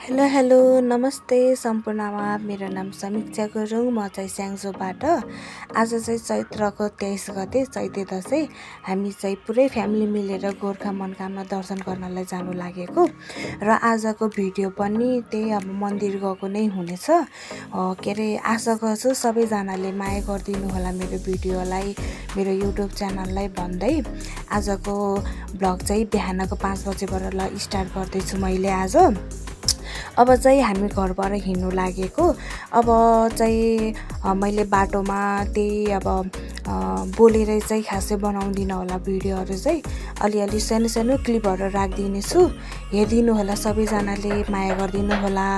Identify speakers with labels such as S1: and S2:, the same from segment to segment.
S1: Hello hello नमस्ते सम्पूर्णमा मेरो नाम समीक्षा गुरुङ म चाहिँ स्याङ्जोबाट आज चाहिँ चैत्रको 23 गते चैते दशैं हामी चाहिँ पुरै फ्यामिली मिलेर गोर्खा मनोकामना दर्शन गर्नलाई जानु लागेको र आजको भिडियो पनि त्यही अब मन्दिर गएको नै हुनेछ के रे आशा गर्छु सबैजनाले माया गरिदिनु होला मेरो भिडियोलाई मेरो युट्युब च्यानललाई भन्दै आजको भ्लग चाहिँ बिहानको 5 बजेबाट स्टार्ट गर्दैछु मैले आज अब चाहिँ हामी घरबाट हिँड्नु लागेको अब चाहिँ मैले बाटोमा त्यही अब बोलेर चाहिँ खासै बनाउँदिन होला भिडियोहरु चाहिँ अलिअलि सानो सानो क्लिपहरु राख्दिने छु हेर्दिनु होला सबैजनाले माया गर्दिनु होला।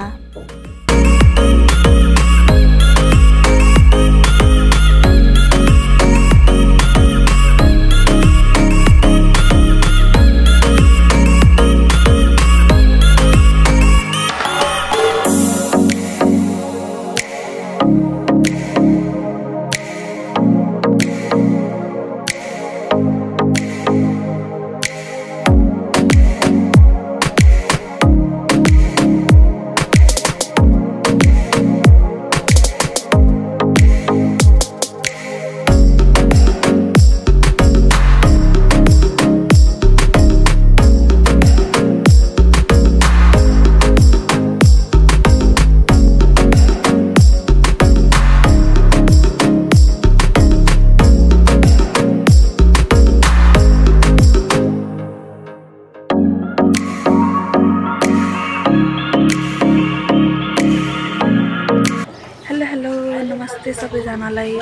S1: नमस्ते सबैजनालाई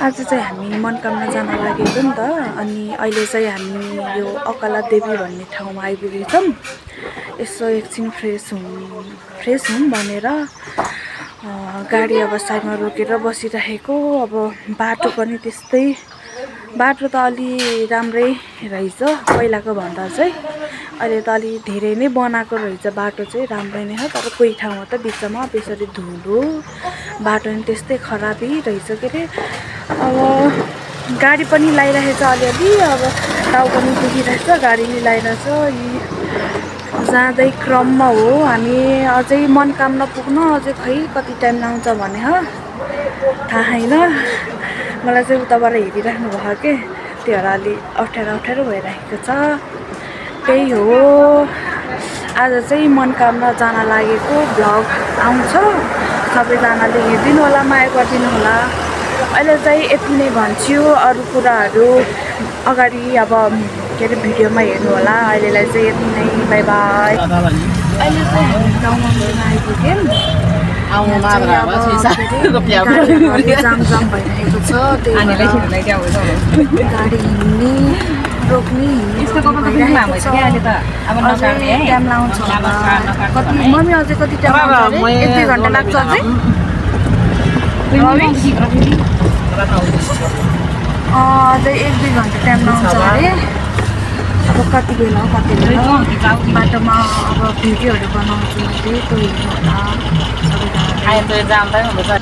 S1: आज चाहिँ हामी मनोकामना जान लागेको नि त अनि अहिले चाहिँ हामी यो अकाला देवी भन्ने ठाउँमा आइपुगेछौँ। यसो एकछिन फ्रेस हुँ भनेर गाडी अब साइडमा रोकेर बसिरहेको। अब बाटो पनि त्यस्तै बाटो त अलि राम्रै रहेछ पहिलाको भन्दा चाहिँ अहिले त अलि धेरै नै बनाएको रहेछ बाटो चाहिँ राम्रै नै हो तर कोही ठाउँमा त बिचमा बेसरी धुलो बाटो नि त्यस्तै खराबी रहेछ के रे। अब गाडी पनि लागिरहेछ अलिअलि अब टाउ पनि दुखिरहेछ गाडी नि लागिरहेछ। जाँदै क्रममा हो हामी अझै मनोकामना पुग्न अझै खै कति टाइम लाग्छ भने थाहा छैन मलाई चाहिँ उताबाट हेरिराख्नु भयो के त्यो भएर अलि अप्ठ्यारो भइरहेको छ। त्यही हो आज चाहिँ मनोकामना जान लागेको भ्लग आउँछ सबैजनाले हेरिदिनु होला माया गरिदिनु होला। अहिले चाहिँ यति नै भन्छु अरू कुराहरू अगाडि अब के अरे भिडियोमा हेर्नु होला। अहिलेलाई चाहिँ यति नै बाई बाई। अहिले चाहिँ हामी गाउँमा आइपुग्यौँ जाम भइरहेको छ गाडी हिँड्ने रोक्ने टाइम लाउँछ कति मम्मी अझै कति टाइम लाग्छ 1-2 घन्टा लाग्छ अझै अझै 1-2 घन्टा टाइम लाउँछ अरे। अब कति बेला बाटोमा अब भिडियोहरू बनाउँछु मैले त्यो हेर्नु होला सबैजना।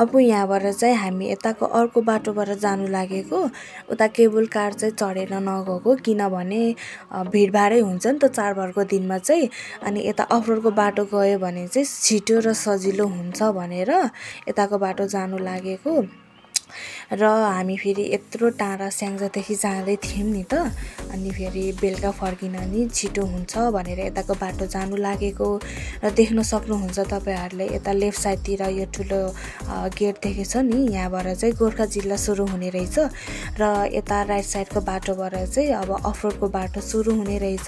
S1: अब यहाँबाट चाहिँ हामी यताको अर्को बाटोबाट जानु लागेको उता केबल कार चाहिँ चढेर नगएको किनभने भिडभाडै हुन्छ नि त चाडबाडको दिनमा चाहिँ अनि यता अफरोडको बाटो गयो भने चाहिँ छिटो र सजिलो हुन्छ भनेर यताको बाटो जानु लागेको र हामी फेरि यत्रो टाढा स्याङ्जादेखि जाँदै थियौँ नि त अनि फेरि बेलुका फर्किन नि छिटो हुन्छ भनेर यताको बाटो जानु लागेको र देख्न सक्नुहुन्छ तपाईहरुले यता लेफ्ट साइडतिर यो ठुलो गेट देखेछ नि यहाँबाट चाहिँ गोर्खा जिल्ला सुरु हुने रहेछ र यता राइट साइडको बाटोबाट चाहिँ अब अफरोडको बाटो सुरु हुने रहेछ।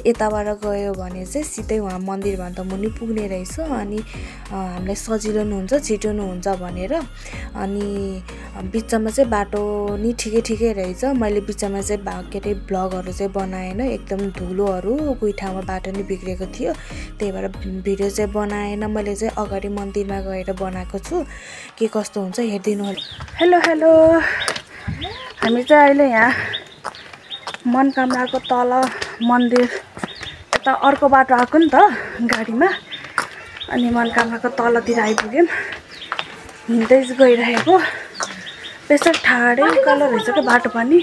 S1: यताबाट गयो भने चाहिँ सिधै वहाँ मन्दिरभन्दा मुनि पुग्ने रहेछ अनि हामीलाई सजिलो नि हुन्छ छिटो नि हुन्छ भनेर अनि बिचमा चाहिँ बाटो नि ठिकै रहेछ। मैले बिचमा चाहिँ के अरे भ्लगहरु चाहिँ बनाएन एकदम धुलोहरु कोही ठाउँमा बाटो नि बिग्रेको थियो त्यही भएर भिडियो चाहिँ बनाएन। मैले चाहिँ अगाडि मन्दिरमा गएर बनाएको छु के कस्तो हुन्छ हेर्दिनु होला। हेलो हामी चाहिँ अहिले यहाँ मनकामनाको तल मन्दिर यता अर्को बाटो आएको नि त गाडीमा अनि मनकामनाको तलतिर आइपुग्यौँ हिँड्दै गइरहेको बेसर ठाडै कलर रहेछ के बाटो पनि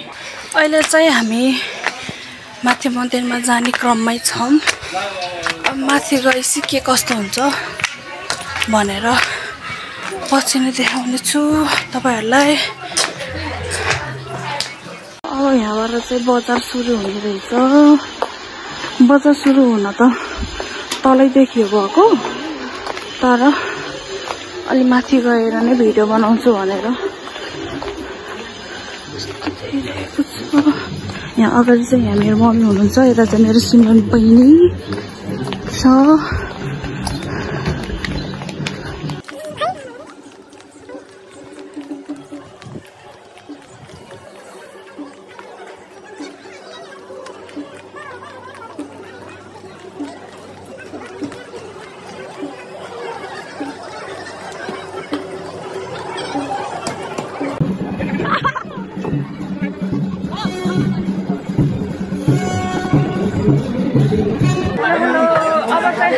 S1: अहिले चाहिँ हामी माथि मन्दिरमा जाने क्रममै छौँ अब माथि गएपछि के कस्तो हुन्छ भनेर पछि नै देखाउने छु तपाईहरुलाई अब यहाँबाट चाहिँ बजार सुरु हुने रहेछ बजार सुरु हुन त तलै देखियो गएको तर अलि माथि गएर नै भिडियो बनाउँछु भनेर यहाँ अगाडि चाहिँ यहाँ मेरो मम्मी हुनुहुन्छ यता चाहिँ मेरो सिमरन बहिनी छ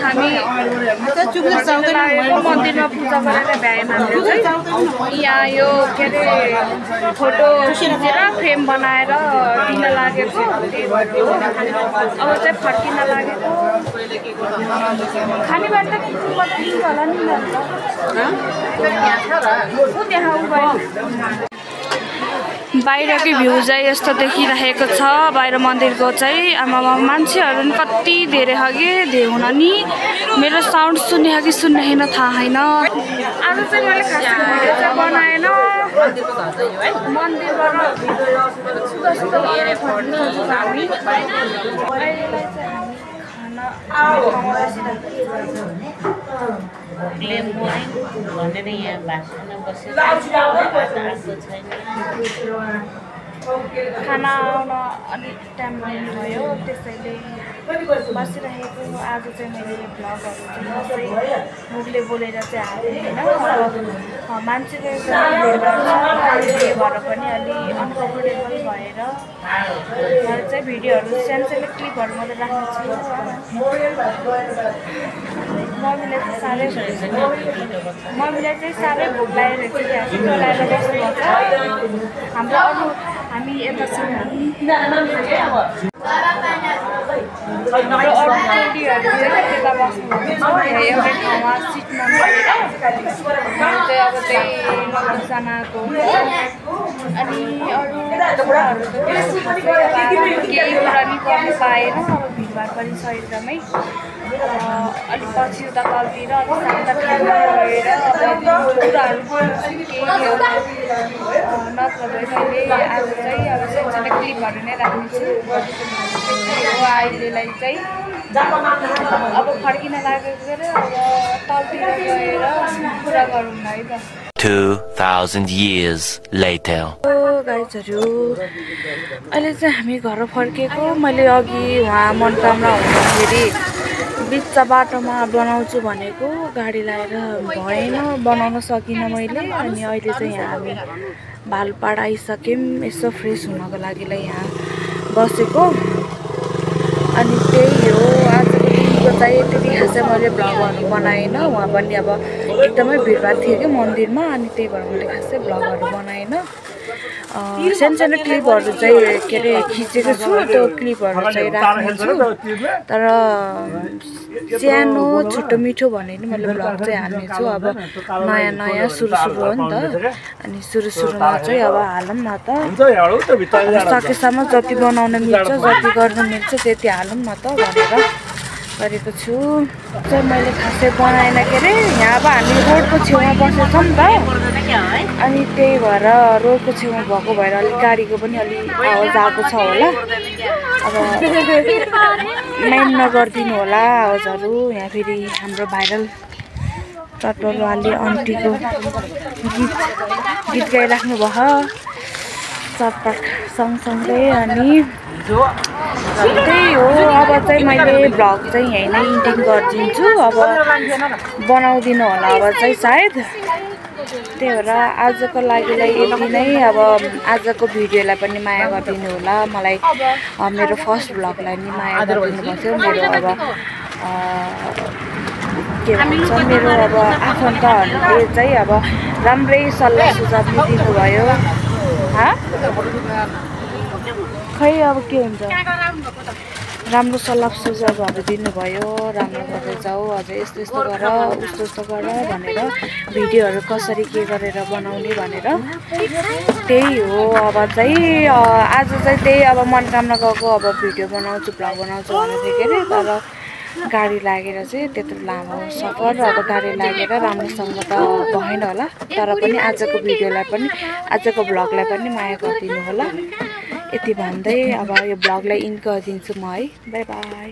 S1: हामी मन्दिरमा पूजा गरेर भ्यायौँ हामीले चाहिँ यहाँ यो के अरे फोटो खिचेर फ्रेम बनाएर दिन लागेको अब चाहिँ फर्किन लागेको खाने बार त दिन्छ होला नि बाहिरकै भ्यू चाहिँ यस्तो देखिरहेको छ बाहिर मन्दिरको चाहिँ आमामा मान्छेहरू नि कति धेरै हगे हुन नि मेरो साउन्ड सुन्ने कि सुन्ने छैन थाहा छैन आज चाहिँ मैले खास भिडियो चाहिँ बनाएन मन्दिरबाट सुधा सुधा हामी
S2: भनेर यहाँ भाषण बसेर
S1: खाना आउन अलिक टाइम भयो त्यसैले बसिरहेको आज चाहिँ मैले भ्लगहरू चाहिँ मुखले बोलेर चाहिँ हालेँ होइन मान्छेले भएर पनि अलि अनकम्फर्टेबल भएर चाहिँ भिडियोहरू सानो सानो क्लिपहरू मात्रै राख्नु छु मम्मीलाई चाहिँ साह्रै भोक लागेको रहेछ लगाएर बस्नुपर्छ हाम्रो अरू हामी यता छौँ हाम्रो अरू टोलीहरू चाहिँ त्यता बस्नुहुन्छ एउटै ठाउँमा सिटमा चाहिँ अब त्यही 9जनाको अनि अरू कुराहरू केही कुरा नि गर्नु पाएन अब भिडभाड पनि छ एकदमै अलिक पछि उता तलतिर अलिक शान्त ठाउँमा गएर कुराहरू केही नत्र मैले आज चाहिँ अब सानो क्लिपहरू नै राख्नेछु अहिलेलाई चाहिँ अब फर्किन लागेको अब तलतिर गएर कुरा गरौँ न है त
S3: 2000 years later
S1: गाइजहरू अहिले चाहिँ हामी घर फर्केको मैले अघि उहाँ मनकामना हुँदाखेरि बिच बाटोमा बनाउँछु भनेको गाडी लाएर भएन बनाउन सकिनँ मैले अनि अहिले चाहिँ यहाँ हामी भालपाडा आइसक्यौँ यसो फ्रेस हुनको लागि यहाँ बसेको अनि त्यही हो आजको दिनको चाहिँ त्यति खासै मैले भ्लगहरू बनाएन उहाँ पनि अब एकदमै भिडभाड थियो कि मन्दिरमा अनि त्यही भएर मैले खासै भ्लगहरू बनाएन सानो सानो क्लिपहरू चाहिँ के अरे खिचेको छु त्यो क्लिपहरू चाहिँ राख्नेछु तर सानो छिटो मिठो भने नि मैले भ्लग चाहिँ हाल्नेछु अब नयाँ नयाँ सुरु हो नि त अनि सुरुमा चाहिँ अब हालौँ न त सकेसम्म जति बनाउन मिल्छ जति गर्न मिल्छ त्यति हालौँ न त भनेर गरेको छु चाहिँ मैले खासै बनाएन के अरे यहाँ अब हामी रोडको छेउमा बसेछौँ नि त अनि त्यही भएर रोडको छेउमा भएको भएर अलिक गाडीको पनि अलिक आवाज आएको छ होला अब माइन्ड नगरिदिनु होला आवाजहरू यहाँ फेरि हाम्रो भाइरल टटोलवाले आन्टीको गीत गाइराख्नु भयो चटपट सँगसँगै अनि त्यही हो अब चाहिँ मैले भ्लग चाहिँ यहीँ नै इन्डिङ गरिदिन्छु अब बनाउदिनु होला अब चाहिँ सायद त्यही भएर आजको लागिलाई यति नै। अब आजको भिडियोलाई पनि माया गरिदिनु होला, मलाई मेरो फर्स्ट भ्लगलाई नि माया गरिदिनु भयो। मेरो अब के भन्छ, मेरो अब आफन्तहरूले चाहिँ अब राम्रै सल्लाह सुझाव दिनुभयो। खै अब के हुन्छ, राम्रो सल्लाह सुझावहरू दिनुभयो, राम्रो गर्दै जाऊ, अझ यस्तो यस्तो गर, उस्तो उस्तो गर भनेर, भिडियोहरू कसरी के गरेर बनाउने भनेर। त्यही हो अब चाहिँ आज चाहिँ त्यही अब मनकामना गएको, अब भिडियो बनाउँछु भ्लग बनाउँछु भनेको थिएँ के अरे, तर गाडी लागेर चाहिँ त्यत्रो लामो सफर, अब गाडी लागेर राम्रोसँग त भएन होला। तर पनि आजको भिडियोलाई पनि, आजको भ्लगलाई पनि माया गरिदिनु होला। यति भन्दै अब यो भ्लगलाई इन्ड गरिदिन्छु म है। By by.